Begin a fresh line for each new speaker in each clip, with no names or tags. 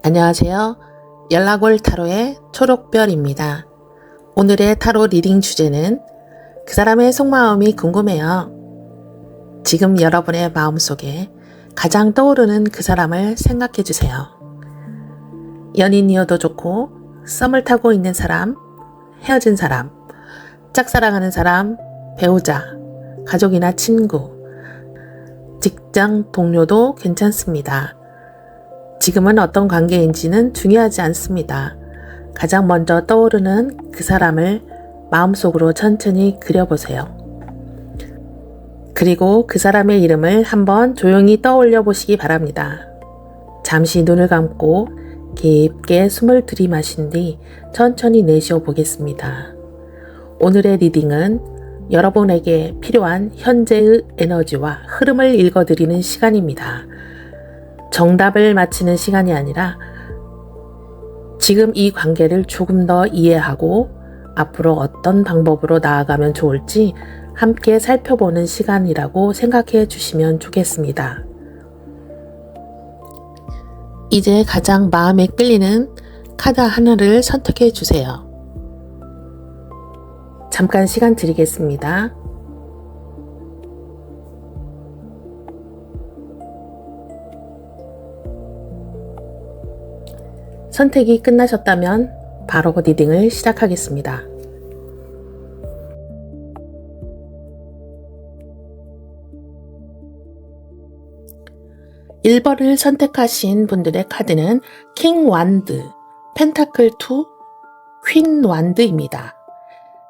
안녕하세요. 연락올 타로의 초록별입니다. 오늘의 타로 리딩 주제는 그 사람의 속마음이 궁금해요. 지금 여러분의 마음속에 가장 떠오르는 그 사람을 생각해 주세요. 연인이어도 좋고, 썸을 타고 있는 사람, 헤어진 사람, 짝사랑하는 사람, 배우자, 가족이나 친구, 직장 동료도 괜찮습니다. 지금은 어떤 관계인지는 중요하지 않습니다. 가장 먼저 떠오르는 그 사람을 마음속으로 천천히 그려보세요. 그리고 그 사람의 이름을 한번 조용히 떠올려 보시기 바랍니다. 잠시 눈을 감고 깊게 숨을 들이마신 뒤 천천히 내쉬어 보겠습니다. 오늘의 리딩은 여러분에게 필요한 현재의 에너지와 흐름을 읽어드리는 시간입니다. 정답을 맞히는 시간이 아니라 지금 이 관계를 조금 더 이해하고 앞으로 어떤 방법으로 나아가면 좋을지 함께 살펴보는 시간이라고 생각해 주시면 좋겠습니다. 이제 가장 마음에 끌리는 카드 하나를 선택해 주세요. 잠깐 시간 드리겠습니다. 선택이 끝나셨다면 바로 리딩을 시작하겠습니다. 1번을 선택하신 분들의 카드는 킹 완드, 펜타클 2, 퀸 완드입니다.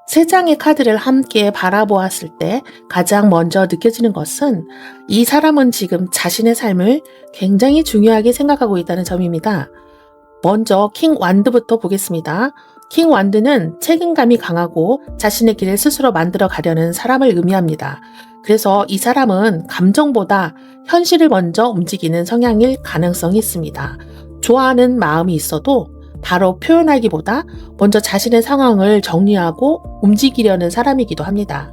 세 장의 카드를 함께 바라보았을 때 가장 먼저 느껴지는 것은 이 사람은 지금 자신의 삶을 굉장히 중요하게 생각하고 있다는 점입니다. 먼저 킹 완드부터 보겠습니다. 킹 완드는 책임감이 강하고 자신의 길을 스스로 만들어 가려는 사람을 의미합니다. 그래서 이 사람은 감정보다 현실을 먼저 움직이는 성향일 가능성이 있습니다. 좋아하는 마음이 있어도 바로 표현하기보다 먼저 자신의 상황을 정리하고 움직이려는 사람이기도 합니다.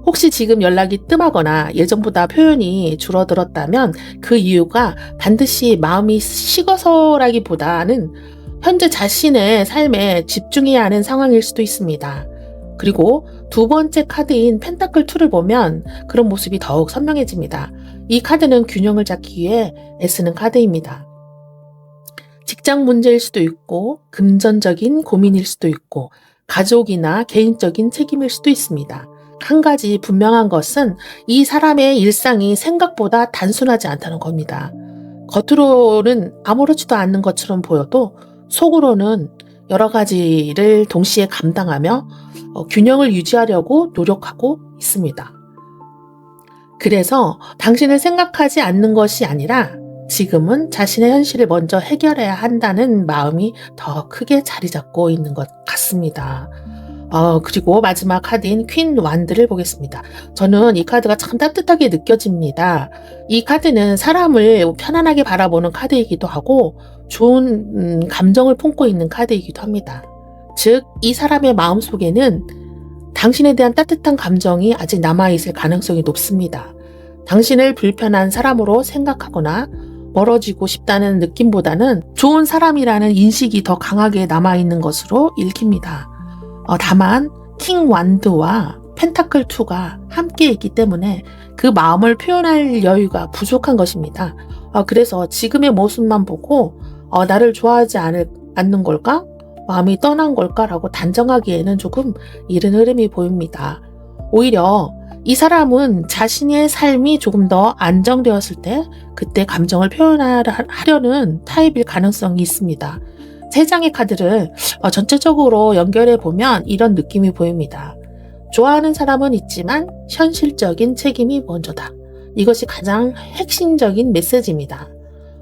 혹시 지금 연락이 뜸하거나 예전보다 표현이 줄어들었다면 그 이유가 반드시 마음이 식어서라기보다는 현재 자신의 삶에 집중해야 하는 상황일 수도 있습니다. 그리고 두 번째 카드인 펜타클 2를 보면 그런 모습이 더욱 선명해집니다. 이 카드는 균형을 잡기 위해 애쓰는 카드입니다. 직장 문제일 수도 있고 금전적인 고민일 수도 있고 가족이나 개인적인 책임일 수도 있습니다. 한 가지 분명한 것은 이 사람의 일상이 생각보다 단순하지 않다는 겁니다. 겉으로는 아무렇지도 않는 것처럼 보여도 속으로는 여러 가지를 동시에 감당하며 균형을 유지하려고 노력하고 있습니다. 그래서 당신을 생각하지 않는 것이 아니라 지금은 자신의 현실을 먼저 해결해야 한다는 마음이 더 크게 자리 잡고 있는 것 같습니다. 그리고 마지막 카드인 퀸 완드를 보겠습니다. 저는 이 카드가 참 따뜻하게 느껴집니다. 이 카드는 사람을 편안하게 바라보는 카드이기도 하고 좋은 감정을 품고 있는 카드이기도 합니다. 즉, 이 사람의 마음속에는 당신에 대한 따뜻한 감정이 아직 남아있을 가능성이 높습니다. 당신을 불편한 사람으로 생각하거나 멀어지고 싶다는 느낌보다는 좋은 사람이라는 인식이 더 강하게 남아있는 것으로 읽힙니다. 다만 킹 완드와 펜타클 2가 함께 있기 때문에 그 마음을 표현할 여유가 부족한 것입니다. 그래서 지금의 모습만 보고 나를 좋아하지 않는 걸까? 마음이 떠난 걸까라고 단정하기에는 조금 이른 흐름이 보입니다. 오히려 이 사람은 자신의 삶이 조금 더 안정되었을 때 그때 감정을 표현하려는 타입일 가능성이 있습니다. 세 장의 카드를 전체적으로 연결해 보면 이런 느낌이 보입니다. 좋아하는 사람은 있지만 현실적인 책임이 먼저다. 이것이 가장 핵심적인 메시지입니다.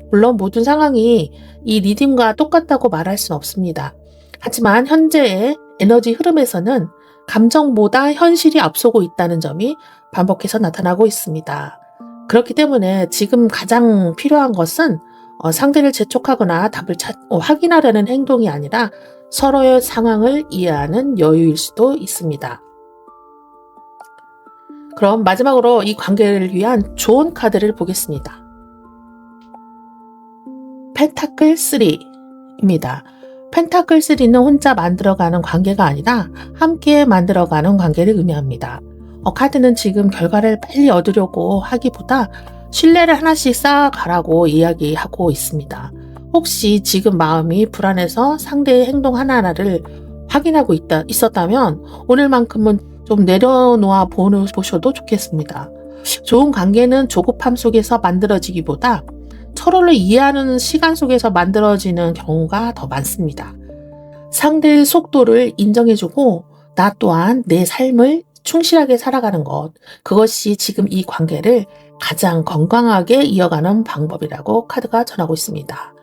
물론 모든 상황이 이 리딩과 똑같다고 말할 수는 없습니다. 하지만 현재의 에너지 흐름에서는 감정보다 현실이 앞서고 있다는 점이 반복해서 나타나고 있습니다. 그렇기 때문에 지금 가장 필요한 것은 상대를 재촉하거나 답을 확인하려는 행동이 아니라 서로의 상황을 이해하는 여유일 수도 있습니다. 그럼 마지막으로 이 관계를 위한 좋은 카드를 보겠습니다. 펜타클 3입니다. 펜타클 3는 혼자 만들어가는 관계가 아니라 함께 만들어가는 관계를 의미합니다. 카드는 지금 결과를 빨리 얻으려고 하기보다 신뢰를 하나씩 쌓아가라고 이야기하고 있습니다. 혹시 지금 마음이 불안해서 상대의 행동 하나하나를 확인하고 있었다면 오늘만큼은 좀 내려놓아 보셔도 좋겠습니다. 좋은 관계는 조급함 속에서 만들어지기보다 서로를 이해하는 시간 속에서 만들어지는 경우가 더 많습니다. 상대의 속도를 인정해주고 나 또한 내 삶을 충실하게 살아가는 것, 그것이 지금 이 관계를 가장 건강하게 이어가는 방법이라고 카드가 전하고 있습니다.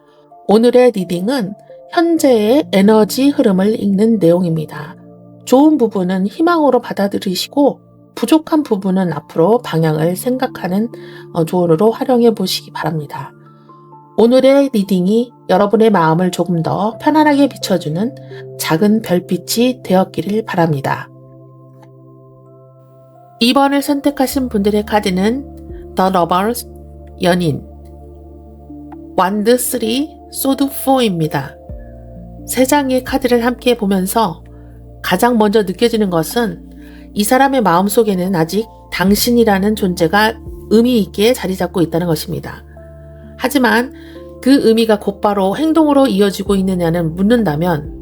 오늘의 리딩은 현재의 에너지 흐름을 읽는 내용입니다. 좋은 부분은 희망으로 받아들이시고 부족한 부분은 앞으로 방향을 생각하는 조언으로 활용해 보시기 바랍니다. 오늘의 리딩이 여러분의 마음을 조금 더 편안하게 비춰주는 작은 별빛이 되었기를 바랍니다. 2번을 선택하신 분들의 카드는 The Lovers, 연인, 완드 3, 소드 4입니다. 세 장의 카드를 함께 보면서 가장 먼저 느껴지는 것은 이 사람의 마음속에는 아직 당신이라는 존재가 의미 있게 자리 잡고 있다는 것입니다. 하지만 그 의미가 곧바로 행동으로 이어지고 있느냐는 묻는다면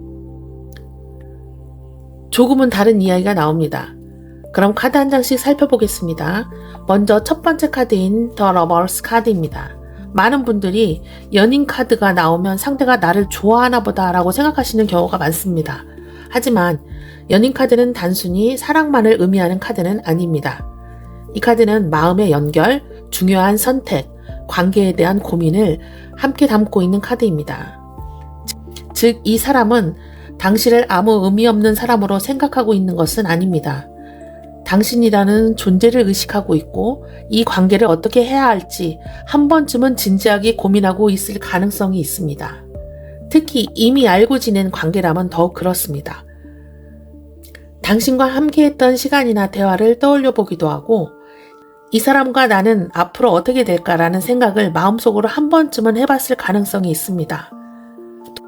조금은 다른 이야기가 나옵니다. 그럼 카드 한 장씩 살펴보겠습니다. 먼저 첫 번째 카드인 The Lovers 카드입니다. 많은 분들이 연인 카드가 나오면 상대가 나를 좋아하나 보다 라고 생각하시는 경우가 많습니다. 하지만 연인 카드는 단순히 사랑만을 의미하는 카드는 아닙니다. 이 카드는 마음의 연결, 중요한 선택, 관계에 대한 고민을 함께 담고 있는 카드입니다. 즉, 이 사람은 당신을 아무 의미 없는 사람으로 생각하고 있는 것은 아닙니다. 당신이라는 존재를 의식하고 있고 이 관계를 어떻게 해야 할지 한 번쯤은 진지하게 고민하고 있을 가능성이 있습니다. 특히 이미 알고 지낸 관계라면 더욱 그렇습니다. 당신과 함께했던 시간이나 대화를 떠올려 보기도 하고 이 사람과 나는 앞으로 어떻게 될까라는 생각을 마음속으로 한 번쯤은 해봤을 가능성이 있습니다.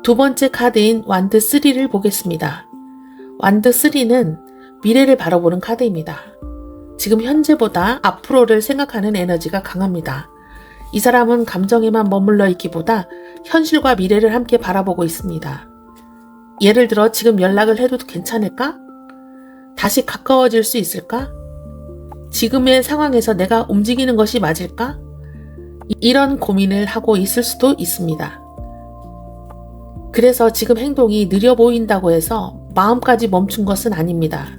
두 번째 카드인 완드 3를 보겠습니다. 완드 3는 미래를 바라보는 카드입니다. 지금 현재보다 앞으로를 생각하는 에너지가 강합니다. 이 사람은 감정에만 머물러 있기보다 현실과 미래를 함께 바라보고 있습니다. 예를 들어 지금 연락을 해도 괜찮을까? 다시 가까워질 수 있을까? 지금의 상황에서 내가 움직이는 것이 맞을까? 이런 고민을 하고 있을 수도 있습니다. 그래서 지금 행동이 느려 보인다고 해서 마음까지 멈춘 것은 아닙니다.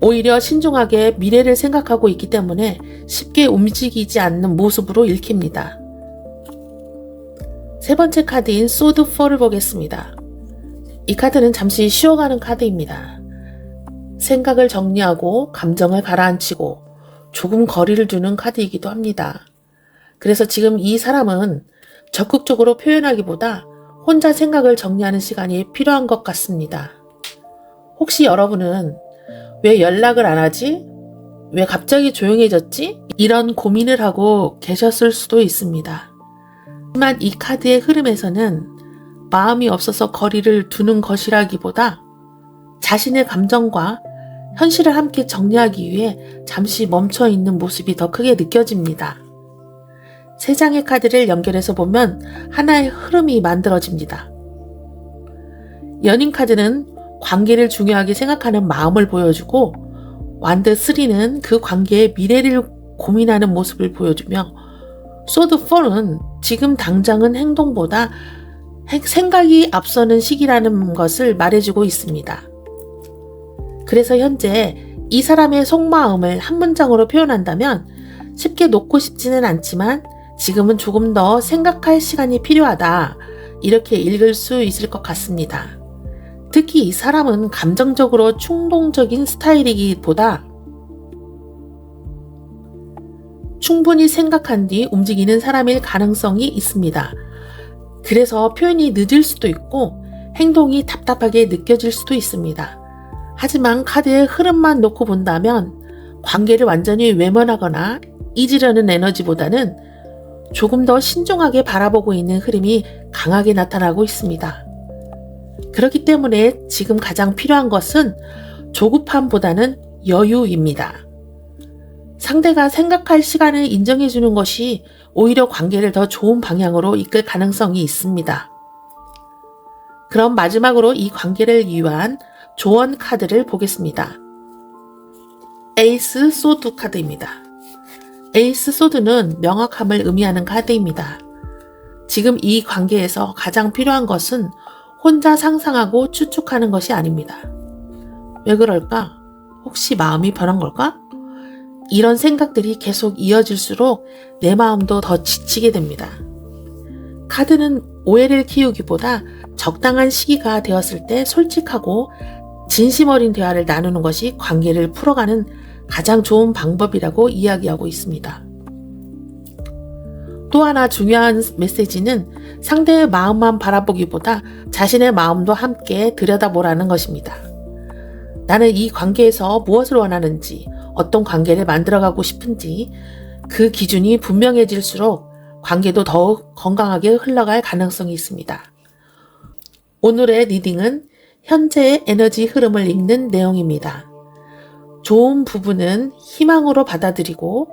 오히려 신중하게 미래를 생각하고 있기 때문에 쉽게 움직이지 않는 모습으로 읽힙니다. 세 번째 카드인 소드 4를 보겠습니다. 이 카드는 잠시 쉬어가는 카드입니다. 생각을 정리하고 감정을 가라앉히고 조금 거리를 두는 카드이기도 합니다. 그래서 지금 이 사람은 적극적으로 표현하기보다 혼자 생각을 정리하는 시간이 필요한 것 같습니다. 혹시 여러분은 왜 연락을 안 하지? 왜 갑자기 조용해졌지? 이런 고민을 하고 계셨을 수도 있습니다. 하지만 이 카드의 흐름에서는 마음이 없어서 거리를 두는 것이라기보다 자신의 감정과 현실을 함께 정리하기 위해 잠시 멈춰 있는 모습이 더 크게 느껴집니다. 세 장의 카드를 연결해서 보면 하나의 흐름이 만들어집니다. 연인 카드는 관계를 중요하게 생각하는 마음을 보여주고 완드 3는 그 관계의 미래를 고민하는 모습을 보여주며 소드 4는 지금 당장은 행동보다 생각이 앞서는 시기라는 것을 말해주고 있습니다. 그래서 현재 이 사람의 속마음을 한 문장으로 표현한다면 쉽게 놓고 싶지는 않지만 지금은 조금 더 생각할 시간이 필요하다. 이렇게 읽을 수 있을 것 같습니다. 특히 이 사람은 감정적으로 충동적인 스타일이기보다 충분히 생각한 뒤 움직이는 사람일 가능성이 있습니다. 그래서 표현이 늦을 수도 있고 행동이 답답하게 느껴질 수도 있습니다. 하지만 카드의 흐름만 놓고 본다면 관계를 완전히 외면하거나 잊으려는 에너지보다는 조금 더 신중하게 바라보고 있는 흐름이 강하게 나타나고 있습니다. 그렇기 때문에 지금 가장 필요한 것은 조급함보다는 여유입니다. 상대가 생각할 시간을 인정해 주는 것이 오히려 관계를 더 좋은 방향으로 이끌 가능성이 있습니다. 그럼 마지막으로 이 관계를 위한 조언 카드를 보겠습니다. 에이스 소드 카드입니다. 에이스 소드는 명확함을 의미하는 카드입니다. 지금 이 관계에서 가장 필요한 것은 혼자 상상하고 추측하는 것이 아닙니다. 왜 그럴까? 혹시 마음이 변한 걸까? 이런 생각들이 계속 이어질수록 내 마음도 더 지치게 됩니다. 카드는 오해를 키우기보다 적당한 시기가 되었을 때 솔직하고 진심 어린 대화를 나누는 것이 관계를 풀어가는 가장 좋은 방법이라고 이야기하고 있습니다. 또 하나 중요한 메시지는 상대의 마음만 바라보기보다 자신의 마음도 함께 들여다보라는 것입니다. 나는 이 관계에서 무엇을 원하는지, 어떤 관계를 만들어가고 싶은지 그 기준이 분명해질수록 관계도 더욱 건강하게 흘러갈 가능성이 있습니다. 오늘의 리딩은 현재의 에너지 흐름을 읽는 내용입니다. 좋은 부분은 희망으로 받아들이고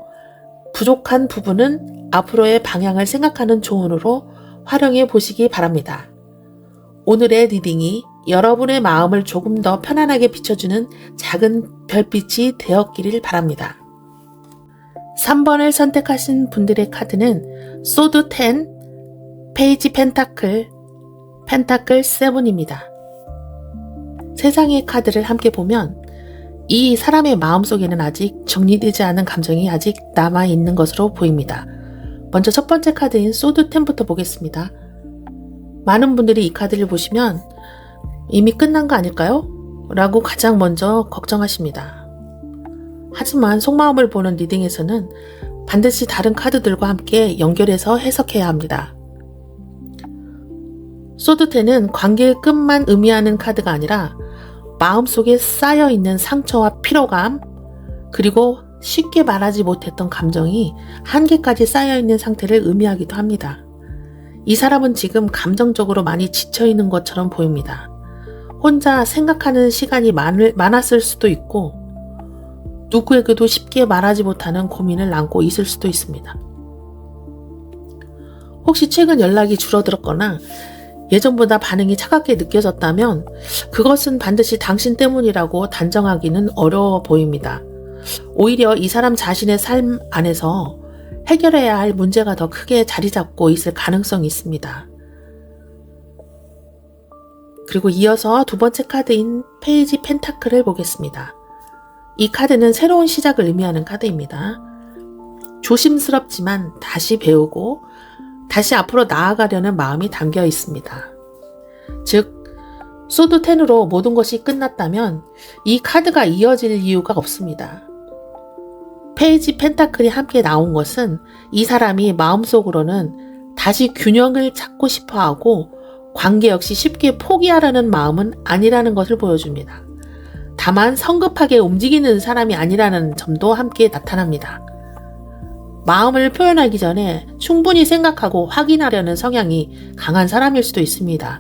부족한 부분은 앞으로의 방향을 생각하는 조언으로 활용해 보시기 바랍니다. 오늘의 리딩이 여러분의 마음을 조금 더 편안하게 비춰주는 작은 별빛이 되었기를 바랍니다. 3번을 선택하신 분들의 카드는 소드 10, 페이지 펜타클, 펜타클 7입니다. 세상의 카드를 함께 보면 이 사람의 마음속에는 아직 정리되지 않은 감정이 아직 남아있는 것으로 보입니다. 먼저 첫 번째 카드인 소드 10부터 보겠습니다. 많은 분들이 이 카드를 보시면 이미 끝난 거 아닐까요? 라고 가장 먼저 걱정하십니다. 하지만 속마음을 보는 리딩에서는 반드시 다른 카드들과 함께 연결해서 해석해야 합니다. 소드 10은 관계의 끝만 의미하는 카드가 아니라 마음속에 쌓여있는 상처와 피로감, 그리고 쉽게 말하지 못했던 감정이 한계까지 쌓여있는 상태를 의미하기도 합니다. 이 사람은 지금 감정적으로 많이 지쳐있는 것처럼 보입니다. 혼자 생각하는 시간이 많았을 수도 있고 누구에게도 쉽게 말하지 못하는 고민을 안고 있을 수도 있습니다. 혹시 최근 연락이 줄어들었거나 예전보다 반응이 차갑게 느껴졌다면 그것은 반드시 당신 때문이라고 단정하기는 어려워 보입니다. 오히려 이 사람 자신의 삶 안에서 해결해야 할 문제가 더 크게 자리 잡고 있을 가능성이 있습니다. 그리고 이어서 두 번째 카드인 페이지 펜타클을 보겠습니다. 이 카드는 새로운 시작을 의미하는 카드입니다. 조심스럽지만 다시 배우고 다시 앞으로 나아가려는 마음이 담겨 있습니다. 즉, 소드 10으로 모든 것이 끝났다면 이 카드가 이어질 이유가 없습니다. 페이지 펜타클이 함께 나온 것은 이 사람이 마음속으로는 다시 균형을 찾고 싶어 하고 관계 역시 쉽게 포기하려는 마음은 아니라는 것을 보여줍니다. 다만 성급하게 움직이는 사람이 아니라는 점도 함께 나타납니다. 마음을 표현하기 전에 충분히 생각하고 확인하려는 성향이 강한 사람일 수도 있습니다.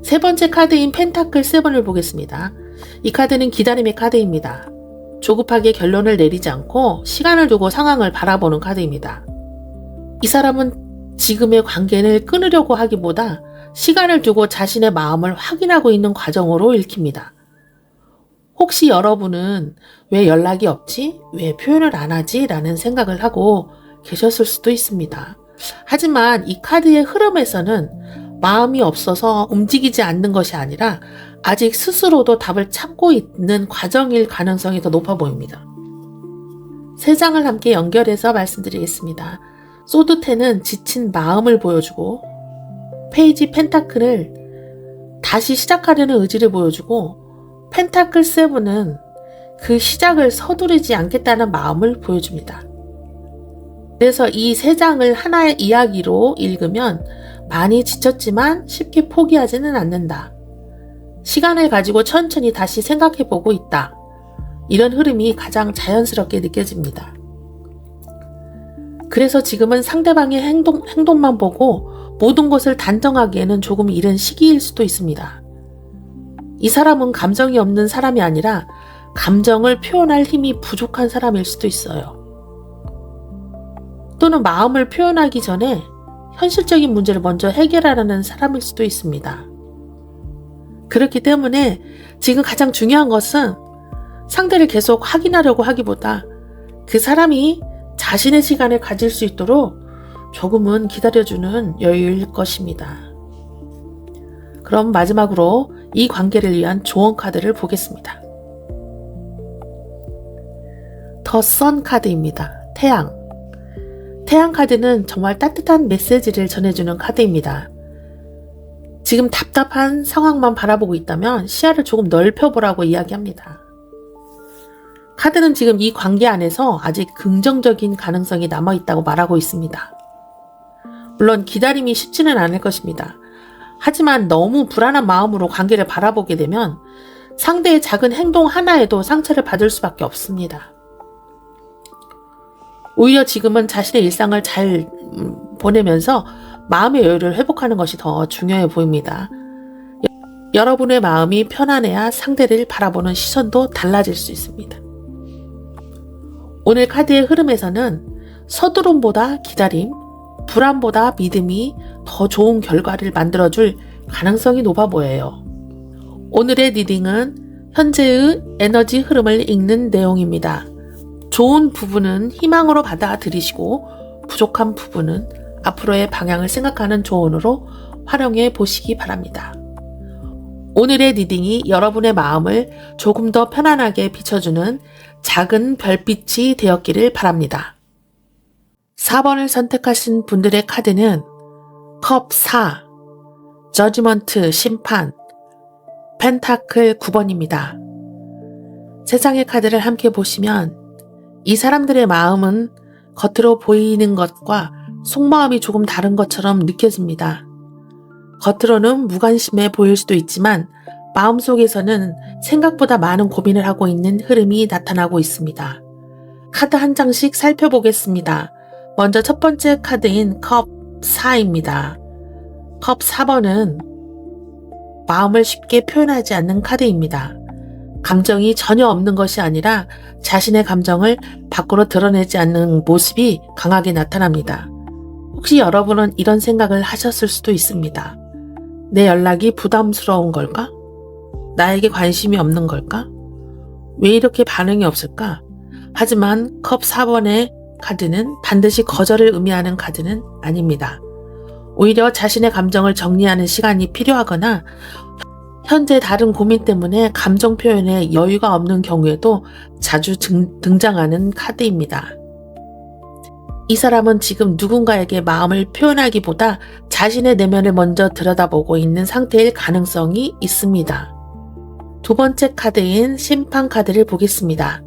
세 번째 카드인 펜타클 7을 보겠습니다. 이 카드는 기다림의 카드입니다. 조급하게 결론을 내리지 않고 시간을 두고 상황을 바라보는 카드입니다. 이 사람은 지금의 관계를 끊으려고 하기보다 시간을 두고 자신의 마음을 확인하고 있는 과정으로 읽힙니다. 혹시 여러분은 왜 연락이 없지? 왜 표현을 안 하지? 라는 생각을 하고 계셨을 수도 있습니다. 하지만 이 카드의 흐름에서는 마음이 없어서 움직이지 않는 것이 아니라 아직 스스로도 답을 찾고 있는 과정일 가능성이 더 높아 보입니다. 세 장을 함께 연결해서 말씀드리겠습니다. 소드 10은 지친 마음을 보여주고 페이지 펜타클을 다시 시작하려는 의지를 보여주고 펜타클 7은 그 시작을 서두르지 않겠다는 마음을 보여줍니다. 그래서 이 세 장을 하나의 이야기로 읽으면 많이 지쳤지만 쉽게 포기하지는 않는다. 시간을 가지고 천천히 다시 생각해보고 있다. 이런 흐름이 가장 자연스럽게 느껴집니다. 그래서 지금은 상대방의 행동만 보고 모든 것을 단정하기에는 조금 이른 시기일 수도 있습니다. 이 사람은 감정이 없는 사람이 아니라 감정을 표현할 힘이 부족한 사람일 수도 있어요. 또는 마음을 표현하기 전에 현실적인 문제를 먼저 해결하려는 사람일 수도 있습니다. 그렇기 때문에 지금 가장 중요한 것은 상대를 계속 확인하려고 하기보다 그 사람이 자신의 시간을 가질 수 있도록 조금은 기다려주는 여유일 것입니다. 그럼 마지막으로 이 관계를 위한 조언 카드를 보겠습니다. 더 선 카드입니다. 태양. 태양 카드는 정말 따뜻한 메시지를 전해주는 카드입니다. 지금 답답한 상황만 바라보고 있다면 시야를 조금 넓혀보라고 이야기합니다. 카드는 지금 이 관계 안에서 아직 긍정적인 가능성이 남아있다고 말하고 있습니다. 물론 기다림이 쉽지는 않을 것입니다. 하지만 너무 불안한 마음으로 관계를 바라보게 되면 상대의 작은 행동 하나에도 상처를 받을 수밖에 없습니다. 오히려 지금은 자신의 일상을 잘 보내면서 마음의 여유를 회복하는 것이 더 중요해 보입니다. 여러분의 마음이 편안해야 상대를 바라보는 시선도 달라질 수 있습니다. 오늘 카드의 흐름에서는 서두름보다 기다림, 불안보다 믿음이 더 좋은 결과를 만들어줄 가능성이 높아 보여요. 오늘의 리딩은 현재의 에너지 흐름을 읽는 내용입니다. 좋은 부분은 희망으로 받아들이시고 부족한 부분은 앞으로의 방향을 생각하는 조언으로 활용해 보시기 바랍니다. 오늘의 리딩이 여러분의 마음을 조금 더 편안하게 비춰주는 작은 별빛이 되었기를 바랍니다. 4번을 선택하신 분들의 카드는 컵 4, 저지먼트 심판, 펜타클 9번입니다. 세상의 카드를 함께 보시면 이 사람들의 마음은 겉으로 보이는 것과 속마음이 조금 다른 것처럼 느껴집니다. 겉으로는 무관심해 보일 수도 있지만 마음속에서는 생각보다 많은 고민을 하고 있는 흐름이 나타나고 있습니다. 카드 한 장씩 살펴보겠습니다. 먼저 첫 번째 카드인 컵 4입니다. 컵 4번은 마음을 쉽게 표현하지 않는 카드입니다. 감정이 전혀 없는 것이 아니라 자신의 감정을 밖으로 드러내지 않는 모습이 강하게 나타납니다. 혹시 여러분은 이런 생각을 하셨을 수도 있습니다. 내 연락이 부담스러운 걸까? 나에게 관심이 없는 걸까? 왜 이렇게 반응이 없을까? 하지만 컵 4번의 카드는 반드시 거절을 의미하는 카드는 아닙니다. 오히려 자신의 감정을 정리하는 시간이 필요하거나 현재 다른 고민 때문에 감정 표현에 여유가 없는 경우에도 자주 등장하는 카드입니다. 이 사람은 지금 누군가에게 마음을 표현하기보다 자신의 내면을 먼저 들여다보고 있는 상태일 가능성이 있습니다. 두 번째 카드인 심판 카드를 보겠습니다.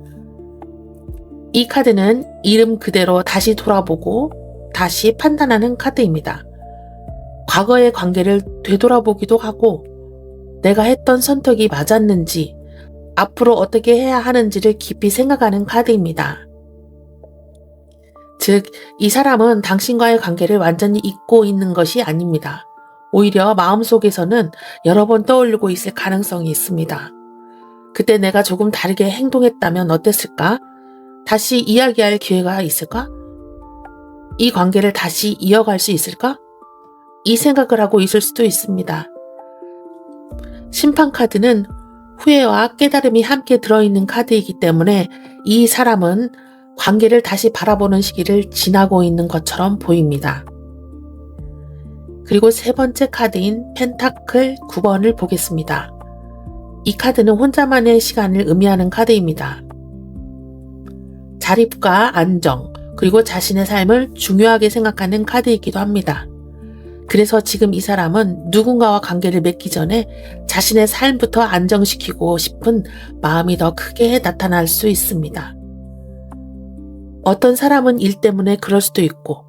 이 카드는 이름 그대로 다시 돌아보고 다시 판단하는 카드입니다. 과거의 관계를 되돌아보기도 하고 내가 했던 선택이 맞았는지 앞으로 어떻게 해야 하는지를 깊이 생각하는 카드입니다. 즉, 이 사람은 당신과의 관계를 완전히 잊고 있는 것이 아닙니다. 오히려 마음속에서는 여러 번 떠올리고 있을 가능성이 있습니다. 그때 내가 조금 다르게 행동했다면 어땠을까? 다시 이야기할 기회가 있을까? 이 관계를 다시 이어갈 수 있을까? 이 생각을 하고 있을 수도 있습니다. 심판 카드는 후회와 깨달음이 함께 들어있는 카드이기 때문에 이 사람은 관계를 다시 바라보는 시기를 지나고 있는 것처럼 보입니다. 그리고 세 번째 카드인 펜타클 9번을 보겠습니다. 이 카드는 혼자만의 시간을 의미하는 카드입니다. 자립과 안정, 그리고 자신의 삶을 중요하게 생각하는 카드이기도 합니다. 그래서 지금 이 사람은 누군가와 관계를 맺기 전에 자신의 삶부터 안정시키고 싶은 마음이 더 크게 나타날 수 있습니다. 어떤 사람은 일 때문에 그럴 수도 있고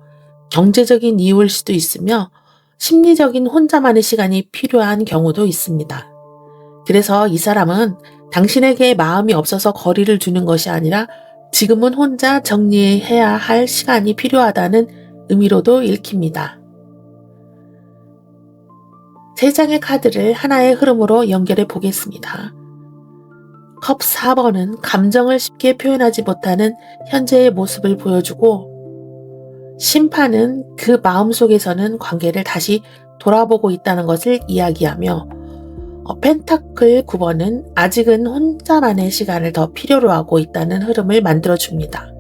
경제적인 이유일 수도 있으며 심리적인 혼자만의 시간이 필요한 경우도 있습니다. 그래서 이 사람은 당신에게 마음이 없어서 거리를 두는 것이 아니라 지금은 혼자 정리해야 할 시간이 필요하다는 의미로도 읽힙니다. 세 장의 카드를 하나의 흐름으로 연결해 보겠습니다. 컵 4번은 감정을 쉽게 표현하지 못하는 현재의 모습을 보여주고, 심판은 그 마음속에서는 관계를 다시 돌아보고 있다는 것을 이야기하며, 펜타클 9번은 아직은 혼자만의 시간을 더 필요로 하고 있다는 흐름을 만들어줍니다.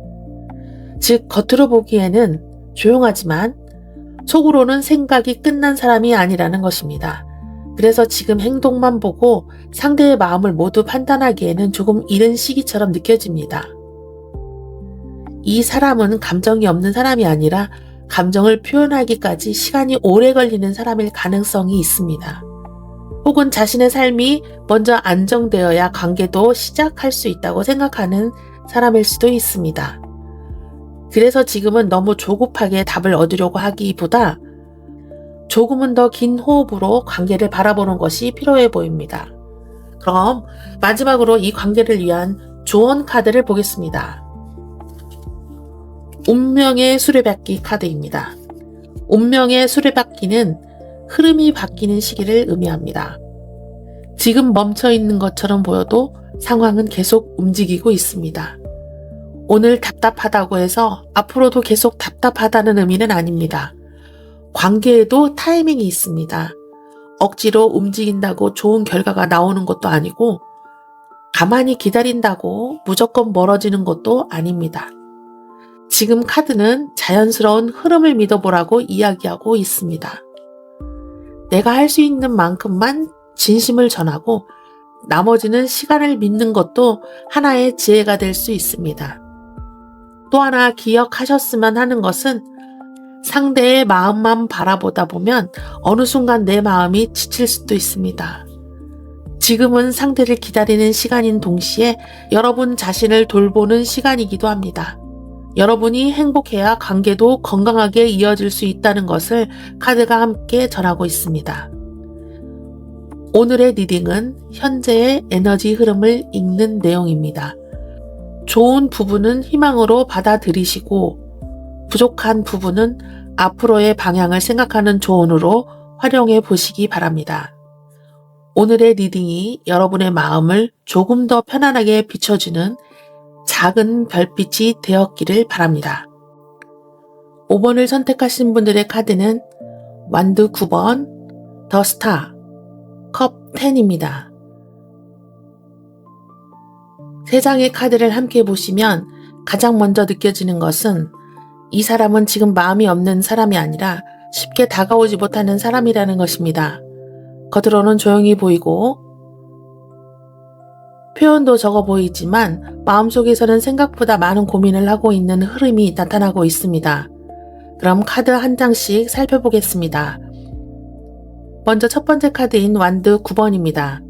즉, 겉으로 보기에는 조용하지만 속으로는 생각이 끝난 사람이 아니라는 것입니다. 그래서 지금 행동만 보고 상대의 마음을 모두 판단하기에는 조금 이른 시기처럼 느껴집니다. 이 사람은 감정이 없는 사람이 아니라 감정을 표현하기까지 시간이 오래 걸리는 사람일 가능성이 있습니다. 혹은 자신의 삶이 먼저 안정되어야 관계도 시작할 수 있다고 생각하는 사람일 수도 있습니다. 그래서 지금은 너무 조급하게 답을 얻으려고 하기보다 조금은 더 긴 호흡으로 관계를 바라보는 것이 필요해 보입니다. 그럼 마지막으로 이 관계를 위한 조언 카드를 보겠습니다. 운명의 수레바퀴 카드입니다. 운명의 수레바퀴는 흐름이 바뀌는 시기를 의미합니다. 지금 멈춰 있는 것처럼 보여도 상황은 계속 움직이고 있습니다. 오늘 답답하다고 해서 앞으로도 계속 답답하다는 의미는 아닙니다. 관계에도 타이밍이 있습니다. 억지로 움직인다고 좋은 결과가 나오는 것도 아니고, 가만히 기다린다고 무조건 멀어지는 것도 아닙니다. 지금 카드는 자연스러운 흐름을 믿어보라고 이야기하고 있습니다. 내가 할 수 있는 만큼만 진심을 전하고 나머지는 시간을 믿는 것도 하나의 지혜가 될 수 있습니다. 또 하나 기억하셨으면 하는 것은 상대의 마음만 바라보다 보면 어느 순간 내 마음이 지칠 수도 있습니다. 지금은 상대를 기다리는 시간인 동시에 여러분 자신을 돌보는 시간이기도 합니다. 여러분이 행복해야 관계도 건강하게 이어질 수 있다는 것을 카드가 함께 전하고 있습니다. 오늘의 리딩은 현재의 에너지 흐름을 읽는 내용입니다. 좋은 부분은 희망으로 받아들이시고 부족한 부분은 앞으로의 방향을 생각하는 조언으로 활용해 보시기 바랍니다. 오늘의 리딩이 여러분의 마음을 조금 더 편안하게 비춰주는 작은 별빛이 되었기를 바랍니다. 5번을 선택하신 분들의 카드는 완드 9번, 더 스타, 컵 10입니다. 세 장의 카드를 함께 보시면 가장 먼저 느껴지는 것은 이 사람은 지금 마음이 없는 사람이 아니라 쉽게 다가오지 못하는 사람이라는 것입니다. 겉으로는 조용히 보이고 표현도 적어 보이지만 마음속에서는 생각보다 많은 고민을 하고 있는 흐름이 나타나고 있습니다. 그럼 카드 한 장씩 살펴보겠습니다. 먼저 첫 번째 카드인 완드 9번입니다.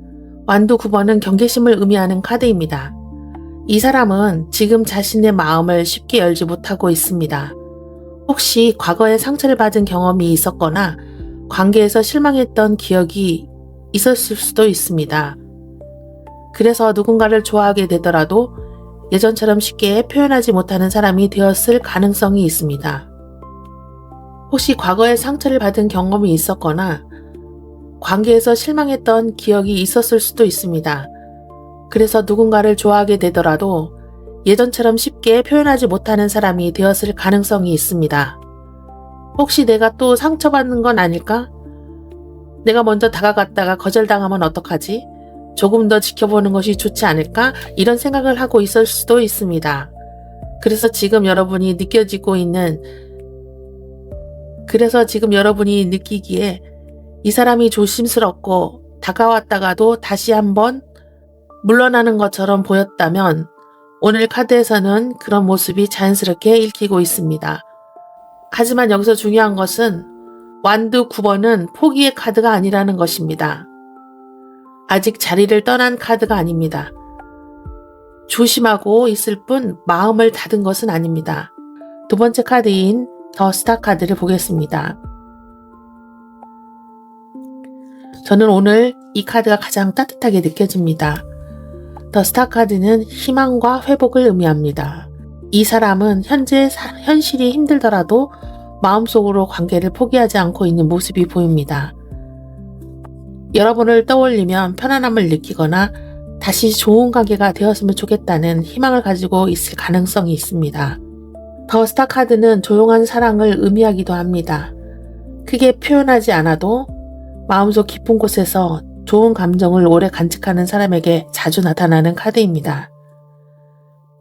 완드 9번은 경계심을 의미하는 카드입니다. 이 사람은 지금 자신의 마음을 쉽게 열지 못하고 있습니다. 혹시 과거에 상처를 받은 경험이 있었거나 관계에서 실망했던 기억이 있었을 수도 있습니다. 그래서 누군가를 좋아하게 되더라도 예전처럼 쉽게 표현하지 못하는 사람이 되었을 가능성이 있습니다. 혹시 과거에 상처를 받은 경험이 있었거나 관계에서 실망했던 기억이 있었을 수도 있습니다. 그래서 누군가를 좋아하게 되더라도 예전처럼 쉽게 표현하지 못하는 사람이 되었을 가능성이 있습니다. 혹시 내가 또 상처받는 건 아닐까? 내가 먼저 다가갔다가 거절당하면 어떡하지? 조금 더 지켜보는 것이 좋지 않을까? 이런 생각을 하고 있을 수도 있습니다. 그래서 지금 여러분이 느끼기에 이 사람이 조심스럽고 다가왔다가도 다시 한번 물러나는 것처럼 보였다면 오늘 카드에서는 그런 모습이 자연스럽게 읽히고 있습니다. 하지만 여기서 중요한 것은 완드 9번은 포기의 카드가 아니라는 것입니다. 아직 자리를 떠난 카드가 아닙니다. 조심하고 있을 뿐 마음을 닫은 것은 아닙니다. 두 번째 카드인 더 스타 카드를 보겠습니다. 저는 오늘 이 카드가 가장 따뜻하게 느껴집니다. 더 스타 카드는 희망과 회복을 의미합니다. 이 사람은 현재 현실이 힘들더라도 마음속으로 관계를 포기하지 않고 있는 모습이 보입니다. 여러분을 떠올리면 편안함을 느끼거나 다시 좋은 관계가 되었으면 좋겠다는 희망을 가지고 있을 가능성이 있습니다. 더 스타 카드는 조용한 사랑을 의미하기도 합니다. 크게 표현하지 않아도 마음속 깊은 곳에서 좋은 감정을 오래 간직하는 사람에게 자주 나타나는 카드입니다.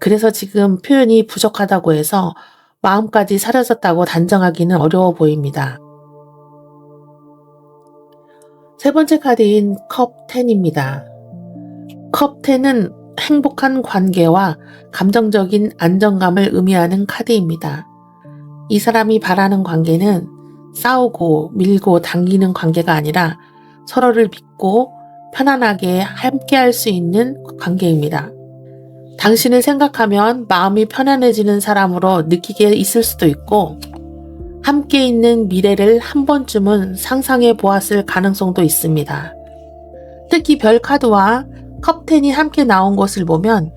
그래서 지금 표현이 부족하다고 해서 마음까지 사라졌다고 단정하기는 어려워 보입니다. 세 번째 카드인 컵 10입니다. 컵 10은 행복한 관계와 감정적인 안정감을 의미하는 카드입니다. 이 사람이 바라는 관계는 싸우고 밀고 당기는 관계가 아니라 서로를 믿고 편안하게 함께할 수 있는 관계입니다. 당신을 생각하면 마음이 편안해지는 사람으로 느끼게 있을 수도 있고 함께 있는 미래를 한 번쯤은 상상해 보았을 가능성도 있습니다. 특히 별 카드와 컵10이 함께 나온 것을 보면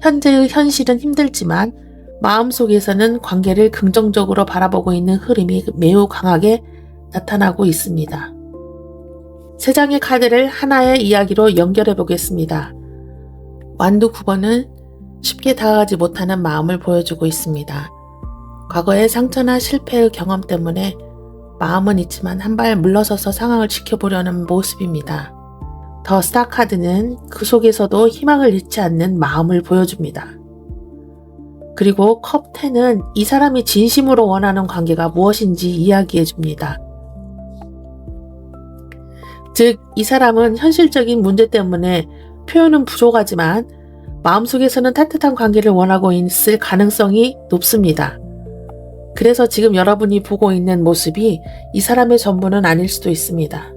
현재의 현실은 힘들지만 마음속에서는 관계를 긍정적으로 바라보고 있는 흐름이 매우 강하게 나타나고 있습니다. 세 장의 카드를 하나의 이야기로 연결해 보겠습니다. 완두 9번은 쉽게 다가가지 못하는 마음을 보여주고 있습니다. 과거의 상처나 실패의 경험 때문에 마음은 있지만 한 발 물러서서 상황을 지켜보려는 모습입니다. 더 스타 카드는 그 속에서도 희망을 잃지 않는 마음을 보여줍니다. 그리고 컵 10은 이 사람이 진심으로 원하는 관계가 무엇인지 이야기해 줍니다. 즉, 이 사람은 현실적인 문제 때문에 표현은 부족하지만 마음속에서는 따뜻한 관계를 원하고 있을 가능성이 높습니다. 그래서 지금 여러분이 보고 있는 모습이 이 사람의 전부는 아닐 수도 있습니다.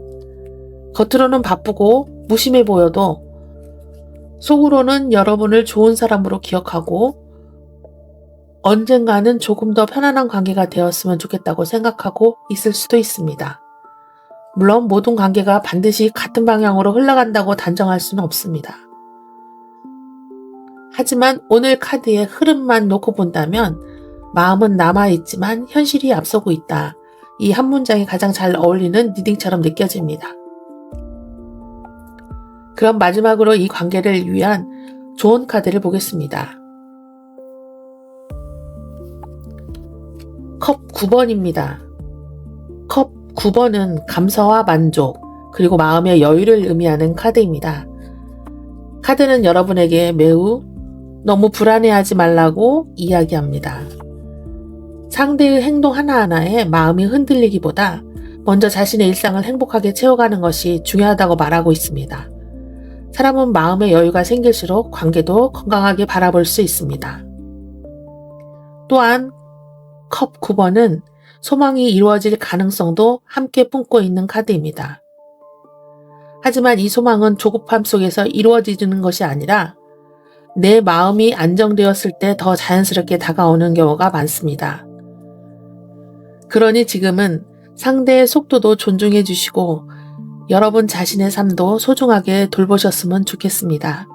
겉으로는 바쁘고 무심해 보여도 속으로는 여러분을 좋은 사람으로 기억하고 언젠가는 조금 더 편안한 관계가 되었으면 좋겠다고 생각하고 있을 수도 있습니다. 물론 모든 관계가 반드시 같은 방향으로 흘러간다고 단정할 수는 없습니다. 하지만 오늘 카드의 흐름만 놓고 본다면 마음은 남아있지만 현실이 앞서고 있다. 이 한 문장이 가장 잘 어울리는 리딩처럼 느껴집니다. 그럼 마지막으로 이 관계를 위한 좋은 카드를 보겠습니다. 컵 9번입니다. 컵 9번은 감사와 만족, 그리고 마음의 여유를 의미하는 카드입니다. 카드는 여러분에게 매우 너무 불안해하지 말라고 이야기합니다. 상대의 행동 하나하나에 마음이 흔들리기보다 먼저 자신의 일상을 행복하게 채워가는 것이 중요하다고 말하고 있습니다. 사람은 마음의 여유가 생길수록 관계도 건강하게 바라볼 수 있습니다. 또한 컵 9번은 소망이 이루어질 가능성도 함께 품고 있는 카드입니다. 하지만 이 소망은 조급함 속에서 이루어지는 것이 아니라 내 마음이 안정되었을 때 더 자연스럽게 다가오는 경우가 많습니다. 그러니 지금은 상대의 속도도 존중해 주시고 여러분 자신의 삶도 소중하게 돌보셨으면 좋겠습니다.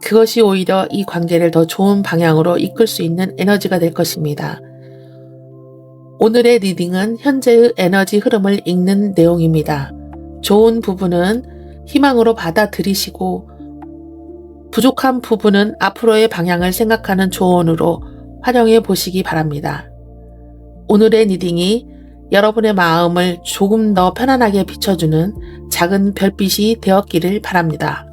그것이 오히려 이 관계를 더 좋은 방향으로 이끌 수 있는 에너지가 될 것입니다. 오늘의 리딩은 현재의 에너지 흐름을 읽는 내용입니다. 좋은 부분은 희망으로 받아들이시고 부족한 부분은 앞으로의 방향을 생각하는 조언으로 활용해 보시기 바랍니다. 오늘의 리딩이 여러분의 마음을 조금 더 편안하게 비춰주는 작은 별빛이 되었기를 바랍니다.